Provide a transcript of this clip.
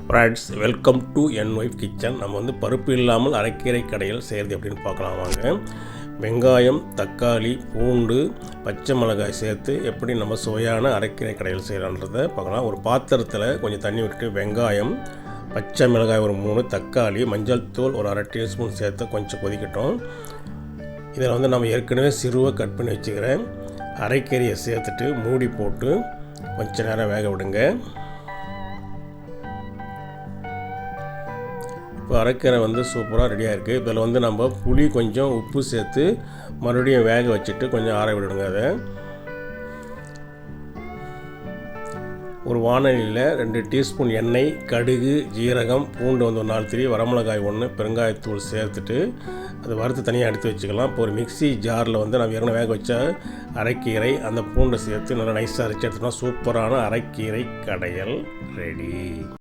Friends, welcome to N wife kitchen. நம்ம வந்து பருப்பு இல்லாமல் அரைக்கீரை கடையில் செய்கிறது எப்படின்னு பார்க்கலாம் வாங்க. வெங்காயம், தக்காளி, பூண்டு, பச்சை மிளகாய் சேர்த்து எப்படி நம்ம சுவையான அரைக்கீரை கடையில் செய்யலான்றதை பார்க்கலாம். ஒரு பாத்திரத்தில் கொஞ்சம் தண்ணி விட்டு வெங்காயம், பச்சை மிளகாய் ஒரு 3, தக்காளி, மஞ்சள் தூள் ஒரு 1/2 டீஸ்பூன் சேர்த்து கொஞ்சம் கொதிக்கட்டும். இதில் வந்து நம்ம ஏற்கனவே சிறுவை கட் பண்ணி வச்சுக்கிறேன் அரைக்கீரையை சேர்த்துட்டு மூடி போட்டு கொஞ்ச நேரம் வேக விடுங்க. இப்போ அரைக்கீரை வந்து சூப்பராக ரெடியாக இருக்குது. இதில் வந்து நம்ம புளி கொஞ்சம் உப்பு சேர்த்து மறுபடியும் வேக வச்சுட்டு கொஞ்சம் ஆற விடுங்க. அதை ஒரு வானலியில் 2 டீஸ்பூன் எண்ணெய், கடுகு, ஜீரகம், பூண்டு வந்து ஒரு 4 திரி, வரமிளகாய் 1, பெருங்காயத்தூள் சேர்த்துட்டு அதை வறுத்து தனியாக எடுத்து வச்சுக்கலாம். இப்போ ஒரு மிக்ஸி ஜாரில் வந்து நம்ம ஏற்கனவே வேக வச்ச அரைக்கீரை அந்த பூண்டை சேர்த்து நல்லா நைஸாக அரைச்சி எடுத்துட்டோம்னா சூப்பரான அரைக்கீரை கடையல் ரெடி.